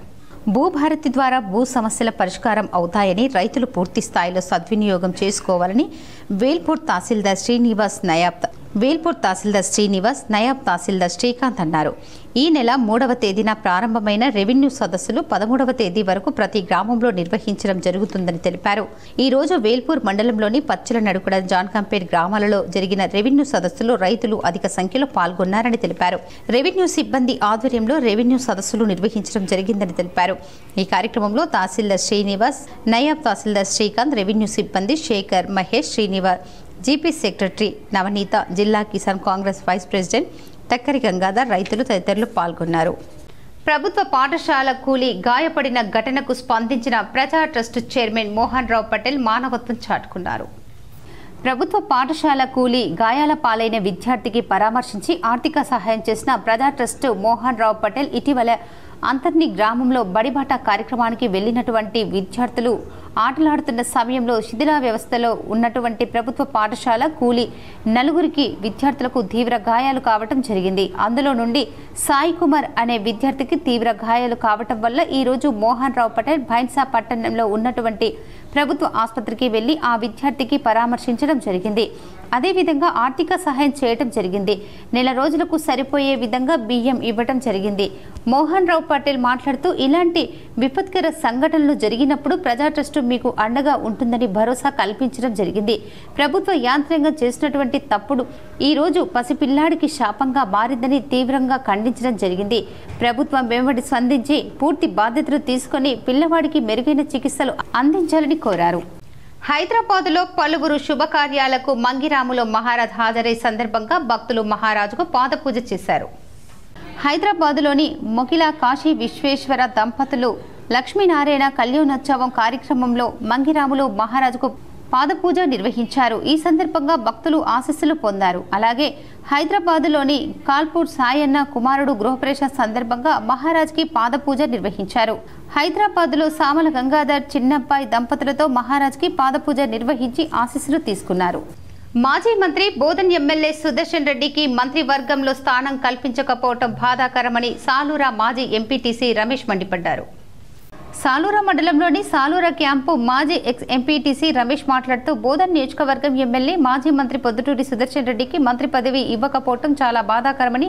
భూభారతి ద్వారా భూ సమస్యల పరిష్కారం అవుతాయని, రైతులు పూర్తి స్థాయిలో సద్వినియోగం చేసుకోవాలని వేల్పూర్ తహసీల్దార్ శ్రీనివాస్ నయాబ్ తహసీల్దార్ శ్రీకాంత్ అన్నారు. ఈ నెల 3వ తేదీన ప్రారంభమైన రెవెన్యూ సదస్సులు 13వ తేదీ వరకు ప్రతి గ్రామంలో నిర్వహించడం జరుగుతుందని తెలిపారు. ఈ రోజు వేల్పూర్ మండలంలోని పచ్చల నడుకుడ, జాన్కంపేట్ గ్రామాలలో జరిగిన రెవెన్యూ సదస్సులో రైతులు అధిక సంఖ్యలో పాల్గొన్నారని తెలిపారు. రెవెన్యూ సిబ్బంది ఆధ్వర్యంలో రెవెన్యూ సదస్సులు నిర్వహించడం జరిగిందని తెలిపారు. ఈ కార్యక్రమంలో తహసీల్దార్ శ్రీనివాస్, నయాబ్ తహసీల్దార్ శ్రీకాంత్, రెవెన్యూ సిబ్బంది శేఖర్, మహేష్, శ్రీనివాస్, జీపీ సెక్రటరీ నవనీత, జిల్లా కిసాన్ కాంగ్రెస్ వైస్ ప్రెసిడెంట్ టక్కరి గంగాధర్, రైతులు తదితరులు పాల్గొన్నారు. ప్రభుత్వ పాఠశాల కూలి గాయపడిన ఘటనకు స్పందించిన ప్రజా ట్రస్ట్ చైర్మన్ మోహన్ రావు పటేల్ మానవత్వం చాటుకున్నారు. ప్రభుత్వ పాఠశాల కూలి గాయాల పాలైన విద్యార్థికి పరామర్శించి ఆర్థిక సహాయం చేసిన ప్రజా ట్రస్ట్ మోహన్ రావు పటేల్ ఇటీవల అంతర్ని గ్రామంలో బడిబాట కార్యక్రమానికి వెళ్లినటువంటి విద్యార్థులు ఆటలాడుతున్న సమయంలో శిథిల వ్యవస్థలో ఉన్నటువంటి ప్రభుత్వ పాఠశాల కూలి 4 విద్యార్థులకు తీవ్ర గాయాలు కావటం జరిగింది. అందులో నుండి సాయి కుమార్ అనే విద్యార్థికి తీవ్ర గాయాలు కావటం వల్ల ఈరోజు మోహన్ రావు పటేల్ భైన్సా పట్టణంలో ఉన్నటువంటి ప్రభుత్వ ఆసుపత్రికి వెళ్లి ఆ విద్యార్థికి పరామర్శించడం జరిగింది. అదేవిధంగా ఆర్థిక సహాయం చేయడం జరిగింది. నెల రోజులకు సరిపోయే విధంగా బియ్యం ఇవ్వడం జరిగింది. మోహన్ రావు పటేల్ మాట్లాడుతూ ఇలాంటి విపత్కర సంఘటనలు జరిగినప్పుడు ప్రజా ట్రస్ట్ మీకు అండగా ఉంటుందని భరోసా కల్పించడం జరిగింది. ప్రభుత్వ యాంత్రాంగం చేసినటువంటి తప్పుడు ఈ రోజు పసిపిల్లాడికి శాపంగా మారిందని తీవ్రంగా ఖండించడం జరిగింది. ప్రభుత్వం వెంబడి స్పందించి పూర్తి బాధ్యతలు తీసుకొని పిల్లవాడికి మెరుగైన చికిత్సలు అందించాలని కోరారు. హైదరాబాదులో పలువురు శుభకార్యాలకు మంగిరాములో మహారాజ్ హాజరై సందర్భంగా భక్తులు మహారాజుకు పాదపూజ చేశారు. హైదరాబాదులోని మొగిలా కాశీ విశ్వేశ్వర దంపతులు లక్ష్మీనారాయణ కళ్యాణోత్సవం కార్యక్రమంలో మంగిరాములు మహారాజుకు పాదపూజ నిర్వహించారు. ఈ సందర్భంగా భక్తులు ఆశీస్సులు పొందారు. అలాగే హైదరాబాదులోని కాల్పూర్ సాయన్న కుమారుడు గృహప్రవేశం సందర్భంగా మహారాజ్కి పాదపూజ నిర్వహించారు. హైదరాబాద్లో సామల గంగాధర్ చిన్నబ్బాయి దంపతులతో మహారాజ్కి పాదపూజ నిర్వహించి ఆశీస్సులు తీసుకున్నారు. మాజీ మంత్రి బోధన్ ఎమ్మెల్యే సుదర్శన్ రెడ్డికి మంత్రివర్గంలో స్థానం కల్పించకపోవడం బాధాకరమని సాలూరా మాజీ ఎంపీటీసీ రమేష్ మండిపడ్డారు. సాలూరా మండలంలోని సాలూరా క్యాంపు మాజీ ఎంపీటీసీ రమేష్ మాట్లాడుతూ బోధన్ నియోజకవర్గం ఎమ్మెల్యే మాజీ మంత్రి పొద్దుటూరి సుదర్శన్ రెడ్డికి మంత్రి పదవి ఇవ్వకపోవడం చాలా బాధాకరమని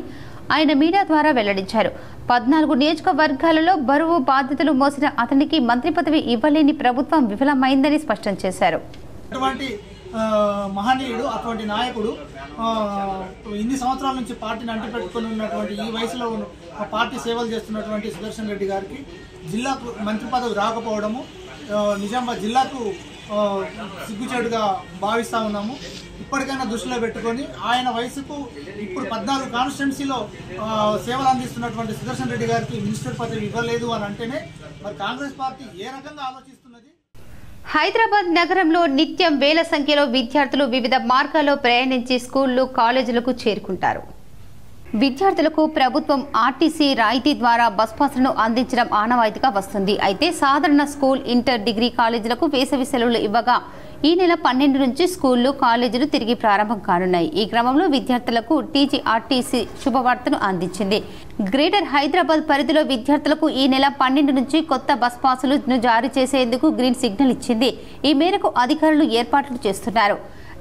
ఆయన మీడియా ద్వారా వెల్లడించారు. 14 నియోజకవర్గాలలో బరువు బాధ్యతలు మోసిన అతనికి మంత్రి పదవి ఇవ్వలేని ప్రభుత్వం విఫలమైందని స్పష్టం చేశారు. మహనీయుడు, అటువంటి నాయకుడు ఇన్ని సంవత్సరాల నుంచి పార్టీని అంటిపెట్టుకుని ఉన్నటువంటి ఈ వయసులో పార్టీ సేవలు చేస్తున్నటువంటి సుదర్శన్ రెడ్డి గారికి జిల్లాకు మంత్రి పదవి రాకపోవడము నిజామాబాద్ జిల్లాకు సిగ్గుచేటుగా భావిస్తూ ఉన్నాము. ఇప్పటికైనా దృష్టిలో పెట్టుకొని ఆయన వయసుకు ఇప్పుడు 14 కాన్స్టిట్యున్సీలో సేవలు అందిస్తున్నటువంటి సుదర్శన్ రెడ్డి గారికి మినిస్టర్ పదవి ఇవ్వలేదు అని అంటేనే మరి కాంగ్రెస్ పార్టీ ఏ రకంగా ఆలోచిస్తున్నది. హైదరాబాద్ నగరంలో నిత్యం వేల సంఖ్యలో విద్యార్థులు వివిధ మార్గాల్లో ప్రయాణించి స్కూళ్లు కాలేజీలకు చేరుకుంటారు. విద్యార్థులకు ప్రభుత్వం ఆర్టీసీ రాయితీ ద్వారా బస్ పాస్లను అందించడం ఆనవాయితీగా వస్తుంది. అయితే సాధారణ స్కూల్, ఇంటర్, డిగ్రీ కాలేజీలకు వేసవి సెలవులు ఇవ్వగా ఈ నెల 12 నుంచి స్కూళ్లు, కాలేజీలు తిరిగి ప్రారంభం కానున్నాయి. ఈ క్రమంలో విద్యార్థులకు టీజీఆర్టీసీ శుభవార్తను అందించింది. గ్రేటర్ హైదరాబాద్ పరిధిలో విద్యార్థులకు ఈ నెల 12 నుంచి కొత్త బస్ పాసులను జారీ చేసేందుకు గ్రీన్ సిగ్నల్ ఇచ్చింది. ఈ మేరకు అధికారులు ఏర్పాట్లు చేస్తున్నారు.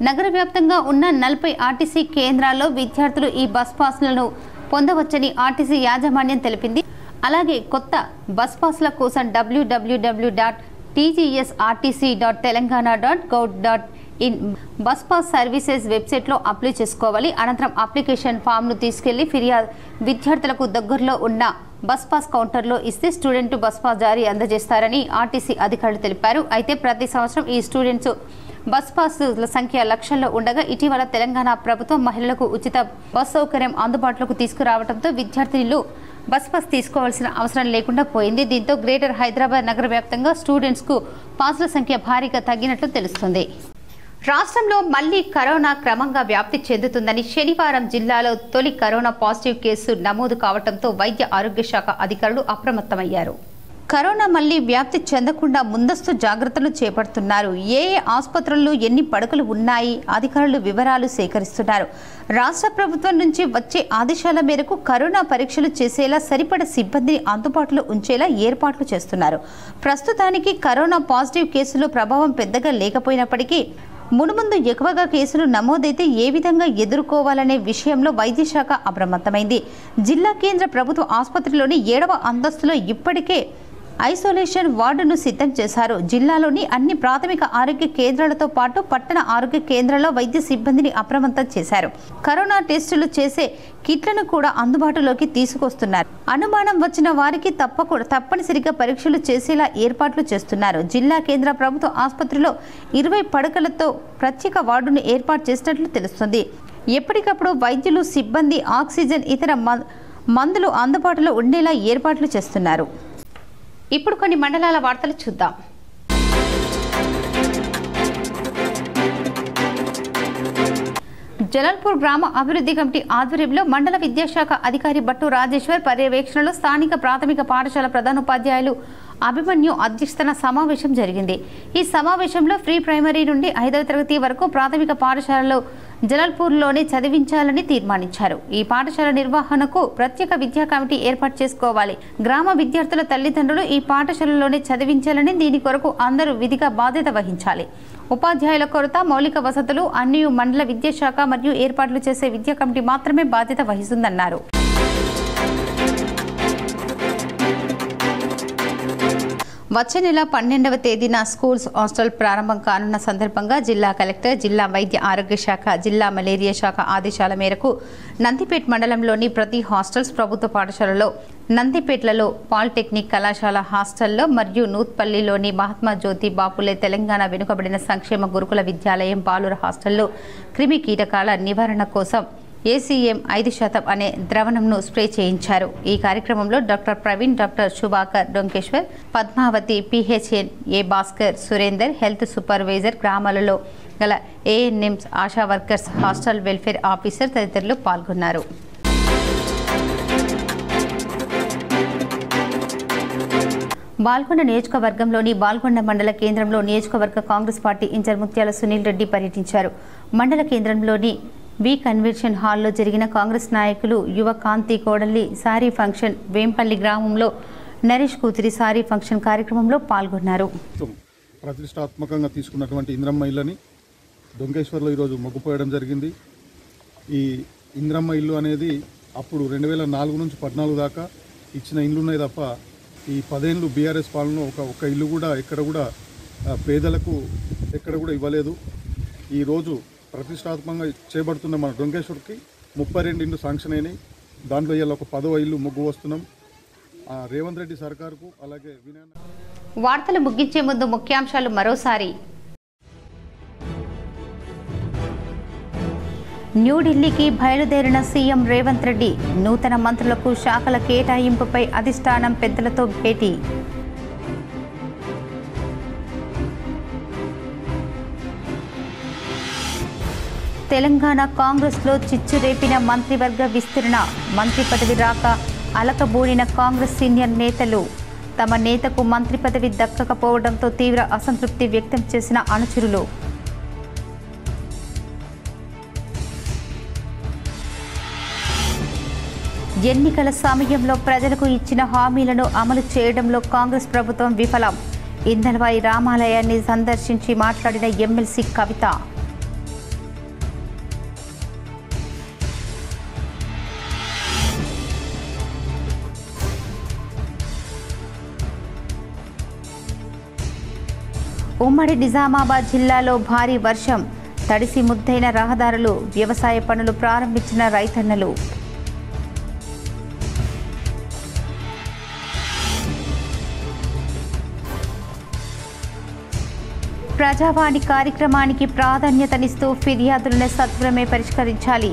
నగర వ్యాప్తంగా ఉన్న 40 ఆర్టీసీ కేంద్రాల్లో విద్యార్థులు ఈ బస్ పాస్లను పొందవచ్చని ఆర్టీసీ యాజమాన్యం తెలిపింది. అలాగే కొత్త బస్ పాస్ల కోసం www.tgsrtc.telangana.gov.in బస్ పాస్ సర్వీసెస్ వెబ్సైట్లో అప్లై చేసుకోవాలి. అనంతరం అప్లికేషన్ ఫామ్ను తీసుకెళ్లి విద్యార్థులకు దగ్గరలో ఉన్న బస్ పాస్ కౌంటర్లో ఇస్తే స్టూడెంట్ బస్ పాస్ జారీ అందజేస్తారని ఆర్టీసీ అధికారులు తెలిపారు. అయితే ప్రతి సంవత్సరం ఈ స్టూడెంట్స్ బస్ పాస్ల సంఖ్య లక్షల్లో ఉండగా ఇటీవల తెలంగాణ ప్రభుత్వం మహిళలకు ఉచిత బస్ సౌకర్యం అందుబాటులోకి తీసుకురావడంతో విద్యార్థినులు బస్ పాస్ తీసుకోవాల్సిన అవసరం లేకుండా పోయింది. దీంతో గ్రేటర్ హైదరాబాద్ నగర వ్యాప్తంగా స్టూడెంట్స్కు పాస్ల సంఖ్య భారీగా తగ్గినట్లు తెలుస్తుంది. రాష్ట్రంలో మళ్లీ కరోనా క్రమంగా వ్యాప్తి చెందుతుందని శనివారం జిల్లాలో తొలి కరోనా పాజిటివ్ కేసు నమోదు కావడంతో వైద్య ఆరోగ్య శాఖ అధికారులు అప్రమత్తమయ్యారు. కరోనా మళ్లీ వ్యాప్తి చెందకుండా ముందస్తు జాగ్రత్తలు చేపడుతున్నారు. ఏ ఆసుపత్రుల్లో ఎన్ని పడకలు ఉన్నాయి అధికారులు వివరాలు సేకరిస్తున్నారు. రాష్ట్ర ప్రభుత్వం నుంచి వచ్చే ఆదేశాల మేరకు కరోనా పరీక్షలు చేసేలా సరిపడ సిబ్బందిని అందుబాటులో ఉంచేలా ఏర్పాట్లు చేస్తున్నారు. ప్రస్తుతానికి కరోనా పాజిటివ్ కేసుల ప్రభావం పెద్దగా లేకపోయినప్పటికీ మునుముందు ఎక్కువగా కేసులు నమోదైతే ఏ విధంగా ఎదుర్కోవాలనే విషయంలో వైద్య శాఖ అప్రమత్తమైంది. జిల్లా కేంద్ర ప్రభుత్వ ఆసుపత్రిలోని 7వ అంతస్తులో ఇప్పటికే ఐసోలేషన్ వార్డును సిద్ధం చేశారు. జిల్లాలోని అన్ని ప్రాథమిక ఆరోగ్య కేంద్రాలతో పాటు పట్టణ ఆరోగ్య కేంద్రాల్లో వైద్య సిబ్బందిని అప్రమత్తం చేశారు. కరోనా టెస్టులు చేసే కిట్లను కూడా అందుబాటులోకి తీసుకొస్తున్నారు. అనుమానం వచ్చిన వారికి తప్పనిసరిగా పరీక్షలు చేసేలా ఏర్పాట్లు చేస్తున్నారు. జిల్లా కేంద్ర ప్రభుత్వ ఆసుపత్రిలో 20 పడకలతో ప్రత్యేక వార్డును ఏర్పాటు చేసినట్లు తెలుస్తుంది. ఎప్పటికప్పుడు వైద్యులు, సిబ్బంది, ఆక్సిజన్, ఇతర మందులు అందుబాటులో ఉండేలా ఏర్పాట్లు చేస్తున్నారు. ఇప్పుడు కొన్ని మండలాల వార్తలు చూద్దాం. జలాల్పూర్ గ్రామ అభివృద్ధి కమిటీ ఆధ్వర్యంలో మండల విద్యాశాఖ అధికారి భట్టు రాజేశ్వర్ పర్యవేక్షణలో స్థానిక ప్రాథమిక పాఠశాల ప్రధానోపాధ్యాయులు అభిమన్యు అధ్యక్షతన సమావేశం జరిగింది. ఈ సమావేశంలో ప్రీ ప్రైమరీ నుండి 5వ తరగతి వరకు ప్రాథమిక పాఠశాలలో జలాల్పూర్లోనే చదివించాలని తీర్మానించారు. ఈ పాఠశాల నిర్వహణకు ప్రత్యేక విద్యా కమిటీ ఏర్పాటు చేసుకోవాలి. గ్రామ విద్యార్థుల తల్లిదండ్రులు ఈ పాఠశాలలోనే చదివించాలని, దీని కొరకు అందరూ విధిగా బాధ్యత వహించాలి. ఉపాధ్యాయుల కొరత, మౌలిక వసతులు అన్ని మండల విద్యాశాఖ మరియు ఏర్పాట్లు చేసే విద్యా కమిటీ మాత్రమే బాధ్యత వహిస్తుందన్నారు. వచ్చే నెల 12వ తేదీన స్కూల్స్ హాస్టల్ ప్రారంభం కానున్న సందర్భంగా జిల్లా కలెక్టర్, జిల్లా వైద్య ఆరోగ్య శాఖ, జిల్లా మలేరియా శాఖ ఆదేశాల మేరకు నందిపేట్ మండలంలోని ప్రతి హాస్టల్స్ ప్రభుత్వ పాఠశాలలో, నందిపేట్లలో పాలిటెక్నిక్ కళాశాల హాస్టల్లో మరియు నూత్పల్లిలోని మహాత్మా జ్యోతి బాపులే తెలంగాణ వెనుకబడిన సంక్షేమ గురుకుల విద్యాలయం బాలుర హాస్టల్లో క్రిమి కీటకాల నివారణ కోసం ACM 5% అనే ద్రవణంను స్ప్రే చేయించారు. ఈ కార్యక్రమంలో doctor Praveen, doctor Subhakar Donkeshwar, Padmavathi, PHN, A Bhaskar, Surender, health supervisor, గ్రామాలలో గల ANMs, ASHA workers, hostel welfare officer తదితరులు పాల్గొన్నారు. బాల్కొండ నియోజకవర్గంలోని బాల్కొండ మండల కేంద్రంలో నియోజకవర్గ కాంగ్రెస్ పార్టీ ఇన్ఛార్జ్ ముత్యాల సునీల్ రెడ్డి పర్యటించారు. మండల కేంద్రంలోని వి కన్వెన్షన్ హాల్లో జరిగిన కాంగ్రెస్ నాయకులు యువ కాంతి కోడలి సారీ ఫంక్షన్, వేంపల్లి గ్రామంలో నరేష్ కూతురి సారీ ఫంక్షన్ కార్యక్రమంలో పాల్గొన్నారు. ప్రతిష్టాత్మకంగా తీసుకున్నటువంటి ఇంద్రమ్మ ఇళ్ళని డొంకేశ్వర్లో ఈరోజు మొగ్గుపోయడం జరిగింది. ఈ ఇంద్రమ్మ ఇల్లు అనేది అప్పుడు 2004 నుంచి 14 దాకా ఇచ్చిన ఇల్లు ఉన్నాయి తప్ప ఈ 10 ఏళ్ళు బీఆర్ఎస్ పాలనలో ఒక ఇల్లు కూడా ఎక్కడ కూడా పేదలకు ఎక్కడ కూడా ఇవ్వలేదు. ఈరోజు ప్రతిష్టాత్మకంగా చేపడుతున్న మన డొంకేశ్వర్కి 32 ఇండ్లు శాంక్షన్ అయినాయి. దాంట్లో ఇవాళ ఒక 10వ ఇల్లు ముగ్గు వస్తున్నాం. రేవంత్ రెడ్డి సర్కార్కు అలాగే వార్తలు ముగించే ముందు ముఖ్యాంశాలు మరోసారి. న్యూఢిల్లీకి బయలుదేరిన సీఎం రేవంత్ రెడ్డి, నూతన మంత్రులకు శాఖల కేటాయింపుపై అధిష్టానం పెద్దలతో భేటీ. తెలంగాణ కాంగ్రెస్లో చిచ్చు రేపిన మంత్రివర్గ విస్తరణ, మంత్రి పదవి రాక అలకబూనిన కాంగ్రెస్ సీనియర్ నేతలు. తమ నేతకు మంత్రి పదవి దక్కకపోవడంతో తీవ్ర అసంతృప్తి వ్యక్తం చేసిన అనుచరులు. ఎన్నికల సమయంలో ప్రజలకు ఇచ్చిన హామీలను అమలు చేయడంలో కాంగ్రెస్ ప్రభుత్వం విఫలం. ఇందల్వాయి రామాలయాన్ని సందర్శించి మాట్లాడిన ఎమ్మెల్సీ కవిత. ఉమ్మడి నిజామాబాద్ జిల్లాలో భారీ వర్షం, తడిసి ముద్దైన రహదారులు, వ్యవసాయ పనులు ప్రారంభించిన రైతన్నలు. ప్రజావాణి కార్యక్రమానికి ప్రాధాన్యతనిస్తూ ఫిర్యాదులను సత్వరమే పరిష్కరించాలి.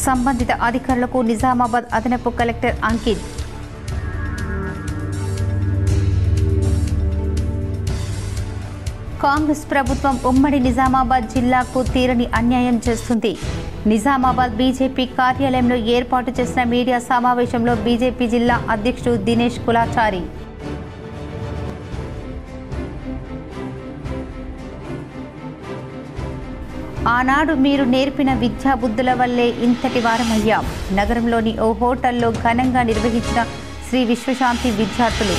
సంబంధిత అధికారులకు నిజామాబాద్ అదనపు కలెక్టర్ అంకిత్. కాంగ్రెస్ ప్రభుత్వం ఉమ్మడి నిజామాబాద్ జిల్లాకు తీరని అన్యాయం చేస్తుంది. నిజామాబాద్ బీజేపీ కార్యాలయంలో ఏర్పాటు చేసిన మీడియా సమావేశంలో బీజేపీ జిల్లా అధ్యక్షుడు దినేష్ కులాచారి. ఆనాడు మీరు నేర్పిన విద్యాబుద్ధుల వల్లే ఇంతటి వారమయ్యాం. నగరంలోని ఓ హోటల్లో ఘనంగా నిర్వహించిన శ్రీ విశ్వశాంతి విద్యార్థులు.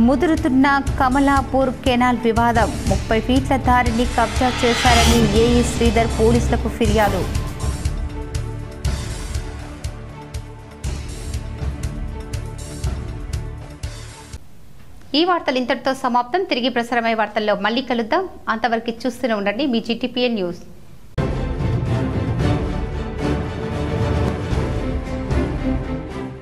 ముదురుతున్న కమలాపూర్ కెనాల్ వివాదం, 30 ఫీట్ల దారిని కబ్జా చేశారని ఏఈ శ్రీధర్ పోలీసులకు ఫిర్యాదు. ఈ వార్తలు ఇంతటితో సమాప్తం. తిరిగి ప్రసారమయ్యే వార్తల్లో మళ్ళీ కలుద్దాం. అంతవరకు చూస్తూనే ఉండండి మీ GTPN న్యూస్.